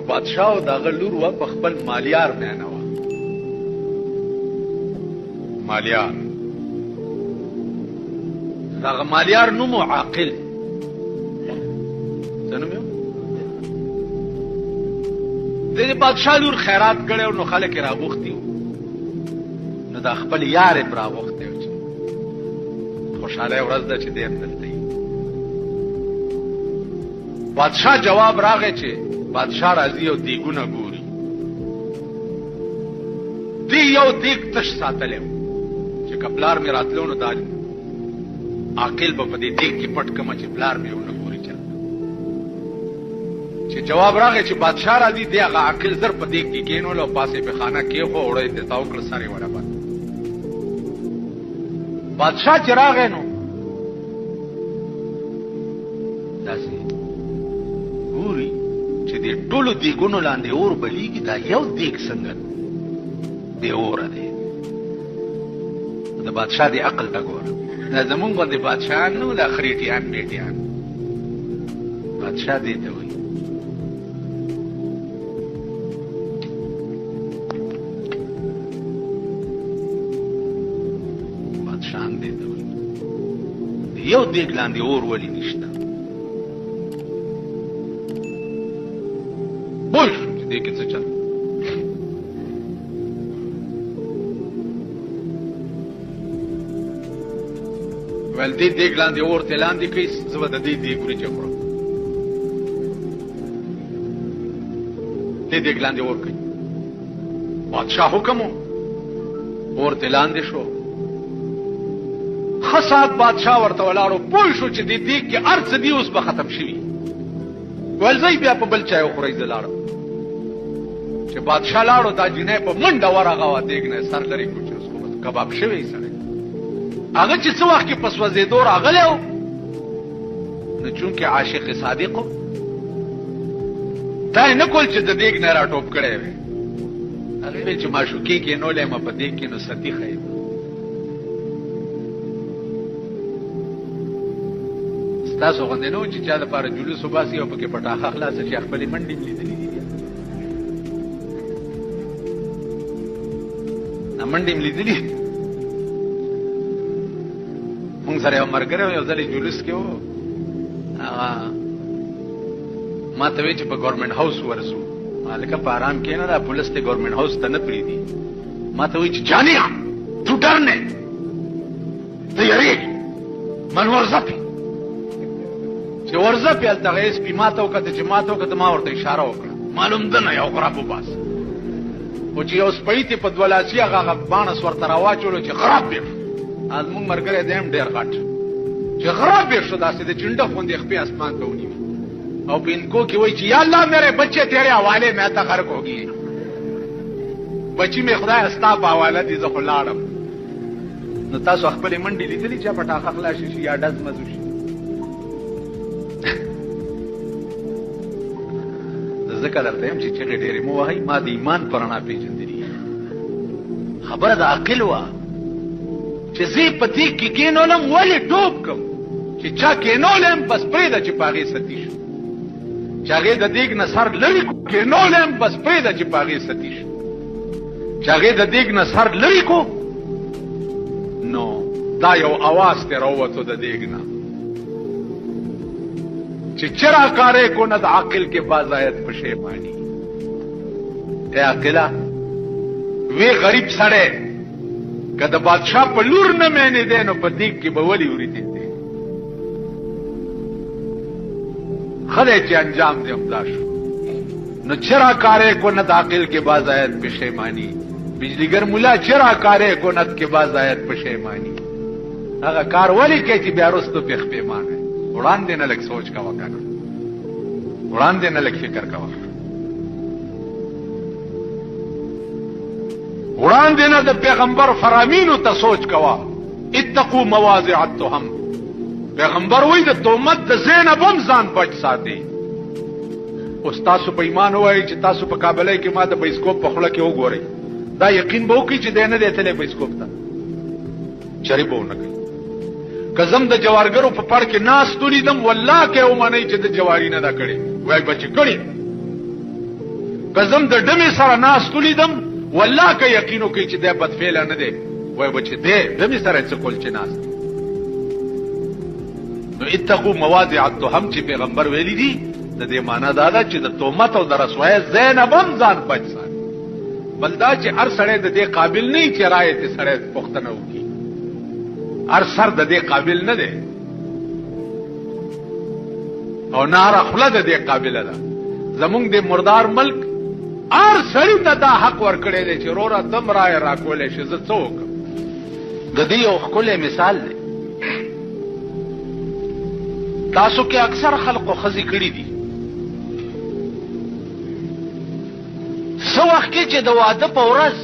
یو بادشاه او دغه لور وه په خپل مالیار میانه وه. مالیار دغه مالیار نوم و عاقل. څه نوم یو؟ د بادشاه لور خیرات کړی نو خلک یې راغوښتي وو. نو د خپل یار یې راغوښتی و چې خوشحالی ورځ ده چې دی هم دلته وي. بادشاه جواب راغی چې بادشاه راځي او دیګونه ګوري. دی یو دیګ تش ساتلی و چې که پلار مې راتلو نو دا عاقل به په دې دیګ کې پټ کړمه چې پلار مې ونه ګوري چېرته. چې جواب راغی چې بادشاه راځي دی هغه عاقل زر په دیګ کې کېنول او پاسې په خانه کېښو اوړه یې تاو کړه سر یې ورابند. بادشاه چې راغی نو داسې ګوري چې دې ټولو دیګونو لاندې اور بلیږي دا یو دیګ څنګه بې اوره دی. د بادشاه دې عقل ته ګوره. دا زمونږ غوندې بادشاهان نه وو دا خریټیان بیټیان. بادشاه دې ته وایي بادشاهان دې ته وایي یو دیګ لاندې اور ولې نشته؟ بوی شو چې دې کې څه چل. ویل دې دیګ لاندې اور ته لاندې کوي زه به د دې دیګ وریجې خورم. دې دیګ لاندې اور کوي. بادشاه حکم و اور ته لاندې شو. ښه ساعت بادشاه ورته ولاړو پوه شو چې دې دیګ کې هر څه دي اوس به ختم شوي. ویل ځئ بیا په بل چای وخورئ. زه لاړم. چې بادشاه لاړو دا جینۍ په منډه ورغوه دیګ نه سر لرې کړو چې اوس خو کباب شوی سړی. هغه چې څه وخت کې په سوځېدو راغلی و نو چونکې عاشق صادق و دا یې نه کول چې د دیګ نه راټوپ کړی وی. هغې ویل چې معشوقې کېنولی یم په دیګ کې نو ستیښه یم. ستاسو غوندې نه و چې چا دپاره جلوس وباسي او پکې پټاخه خلاصه چې خپلې منډې م لیدلي دي. منډې م لیدلي. مونږ سره یو ملګری و یو ځل یې جلوس کې و. هغه ما ته وایي چې په ګورمنټ هاوس ورځو. هلکه په ارام کښېنه دا پولیس دې ګورمنټ هاوس ته نه پرېږدي. ما ته وایي چې جانیا تو ډر نه ته یېرېږي من ورځپې چې ورځپې هلته هغه ایس پي ما ته وکتل چې ما ته وکتل ما ورته اشاره وکړه معلوم ده نه یو غراب وباسه. خو چې یو سپۍ ته په دوه لاسي هغه باڼس ورته راواچولو چې غراب بېر شو. زمونږ ملګری دی هم ډېر غټ چې غراب بېر شو داسې د چنډه غوندې خپې اسمان ته ونیوي او په انکو کې وایي چې یا الله میرے بچے تیرے حوالے میں تا غرق ہوگی. بچی مې خدای ستا په حواله دي زه خو لاړم. نو تاسو خپلې منډې لیدلي چې پټاخه خلاصه شي یا ډز مزو شي؟ ځکه درته یم چې چغې ډېرې مو وهئ. ما د ایمان په رڼا پېژندلي. خبره د عقل وه چې زه په دیګ کې کېنولم ولې ټوپ کړم چې چا کېنولم بس پرېږده چې په هغې ستی شو. چې هغې د دیګ نه سر لرې کو کېنولم بس پرېږده چې په هغې ستی شو. چې هغې د دیګ نه سر لرې کو نو دا یو اواز ترې راووتو د دیګ نه چې چرا کارے کند عاقل کے باز آیت پشیمانی. اے عاقلہ وی غریب سڑے که د بادشاہ په لور نه مینې دی نو په دیګ کې به ولې وریدې دی. ښه دی چې انجام دې همدا شو. نو چرا کارے کند عاقل کے باز آیت پشیمانی. بجلیګر مولا چرا کارے کند کے باز آیت پشیمانی. هغه کار ولې کوي چې بیا وروستو پېښ پېمانه. وړاندې نه لږ سوچ کوه کنه. وړاندې نه لږ فکر کوه. وړاندې نه د پیغمبر فرامینو ته سوچ کوه. اتقوا مواضع التهم. پیغمبر وایي د تهمت د ځای نه به هم ځان بچ ساتي. اوس تاسو په ایمان ووایئ چې تاسو په کابلۍ کې ما د بایسکوپ په خوله کې وګورئ. دا یقین به وکړي چې دی نه دی تللی بایسکوپ ته. چرې به ونه کوي. که زم د جوارګرو په پړ کې ناست ولیدم والله که ومنئ چې د جواري نه ده کړې وایي به چې کړې که زم د ډمې سره ناست ولیدم والله که یقین وکړي چې دی بدفعله نه دی وایي به چې دی ډمې سره یې څه کول چې ناست نو اتقوا مواضع التهم چې پیغمبر ویلي دي د دې معنا دا ده چې د تهمت او د رسوایۍ ځای نه به هم ځان بچ ساتي بل دا چې هر سړی د دې قابل نه وي چې رایې ته سړی پوښتنه وکړي هر سر د دې قابل نه دی او ناره خوله د دې قابله ده زمونږ د مردار ملک هر سړي ته دا حق ورکړی دی چې وروره تم رایې راکولی شي زه څه وکړم د دې یو ښکلی مثال دی تاسو کې اکثر خلقو ښځې کړي دي څه وخت کې چې د واده په ورځ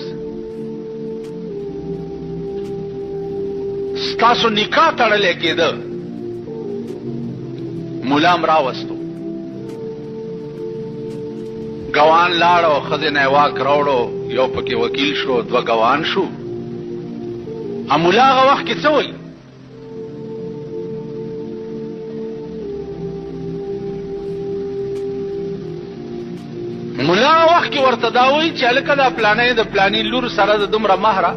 ستاسو نکاح تړلی کېده ملا م راوستو ګوان لاړو ښځې نه یې واک راوړو یو پکې وکیل شو دوه ګوان شو ملا هغه وخت کې څه وایي ملا وخت کې ورته دا وایي چې هلکه دا پلانۍ د پلاني لور سره د دومره مهره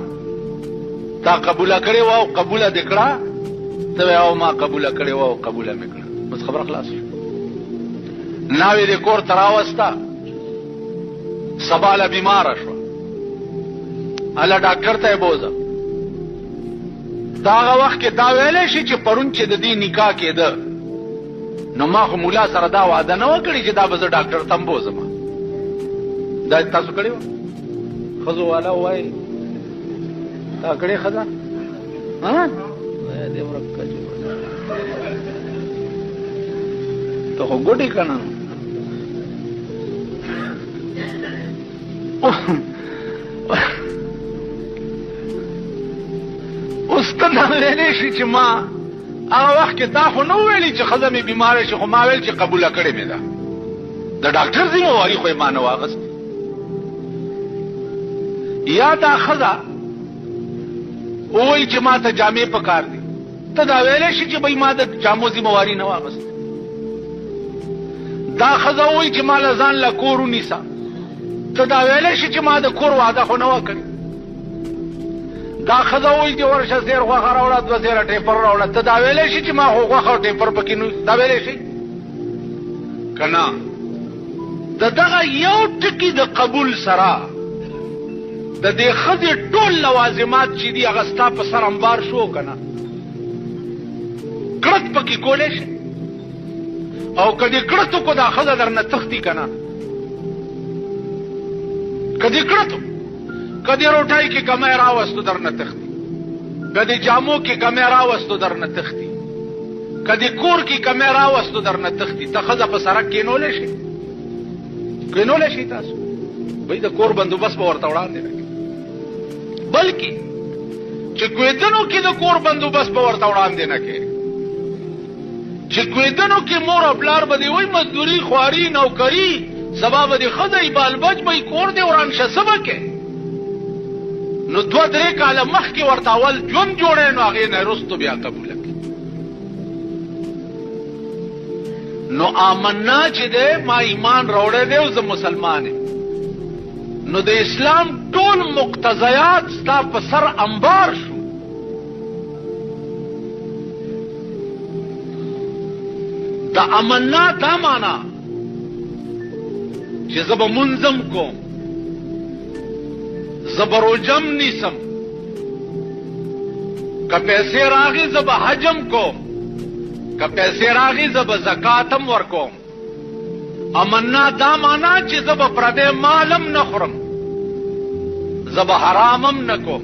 تا قبوله کړې وه او قبوله دې کړه ته وایې او ما قبوله کړې وه او قبوله مې کړه بس خبره خلاص شو ناوې دې کور ته راوسته سبا له بیماره شوه هله ډاکټر ته یې بوځه دا هغه وخت کې دا ویلی شي چې پرون چې د دې نکاح کېده نو ما خو ملا سره دا وعده نه وه کړې چې دا به زه ډاکټر ته هم بوځم دا تاسو کړی وه ښځو والا ووایي تا کړې ښځه دې ورکه ته خو ګوډې که نه اوس ته دا ویلی شي چې ما هغه وخت کې تا خو نه وویلي چې ښځه مې بیماره شي خو ما ویل چې قبوله کړې مې ده د ډاکټر ذمهواري خو یې ما نه واخیستې یا دا ښځه ووایي چې ما ته جامې پکار دي ته دا ویلی شي چې بهی ما د جامو ذمهواري نه واخیستې دا ښځه ووایي چې ما له ځان له کور ونیسه ته دا ویلی شي چې ما د کور وعده خو نه وه کړې دا ښځه ووایي چې ورشه زیر غوښه راوړه دوه زیره ټیپر راوړه ته دا ویلی شي چې ما خو غوښه او ټیپر پکې نه دا ویلی شي که نه د دغه یو ټکي د قبول سره د دې ښځې ټول لوازمات چې دي هغه ستا په سر انبار شو که نه کړت پکې کولی شي او که دې کړت وکړو دا ښځه در نه تښتي که نه که دې کړت که دې روټۍ کې کمی راوستو در نه تښتي که دې جامو کې کمی راوستو در نه تښتي که دې کور کې کمی راوستو در نه تښتي ته ښځه په سړک کېنولی شي کېنولی شي تاسو بهی د کور بندوبست به ورته وړاندې نه بلکې چې کویدنو کې د کور بندوبست به ورته وړاندې نه کې چې کویدنو کې مور او پلار به دې وایي مزدوري خواري نوکري سبا به دې ښځه بالبج به یې کور دې وران شه څه به کې نو دوه درې کاله مخکې ورته اول ژوند جوړی نو هغې نه وروستو بیا قبوله کړي نو آمنا چې دی ما ایمان راوړی دی او زه مسلمان یم نو د اسلام ټول مقتضیات ستا په سر انبار شو د امنا دا معنا چې زه به منظم کوم زه به روجم نیسم که پیسې راغی زه به حجم کوم که پیسې راغی زه به زکاتم ورکوم امنا دا معنا چې زه به پردی مالم نه خورم زه به حرامم نه کوم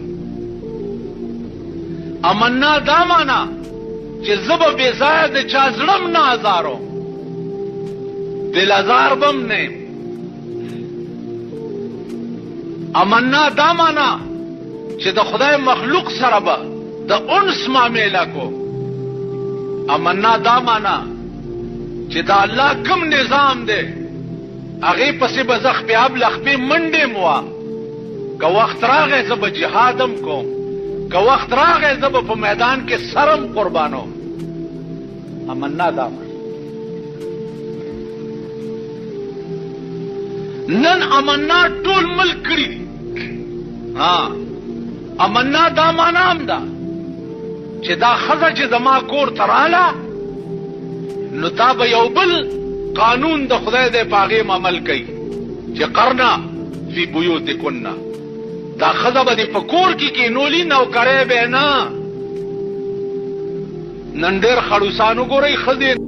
امنا دا معنا چې زه به بې ځایه د چا زړه م نه ازاروم دل ازار به م نه یم امنا دا معنا چې د خدای مخلوق سره به د انس معامله کوم امنا دا معنا چې دا الله کوم نظام دی هغې پسې به زه خپې لخپې منډې م وه که وخت راغی زه به جهادم کوم که وخت راغی زه به په میدان کې سرم قربانوم امنا دا معنا نن امنا ټول ملک کړی دي. امنا دا مانام ده چې دا ښځه چې زما کور ته راله نو دا به یو بل قانون د خدای دی په هغې عمل کوي چې قرنا فی بیوتکن، دا ښځه به دې په کور کې کینولي، نوکری به نه. نن ډېر خړوسان وګورئ ښځې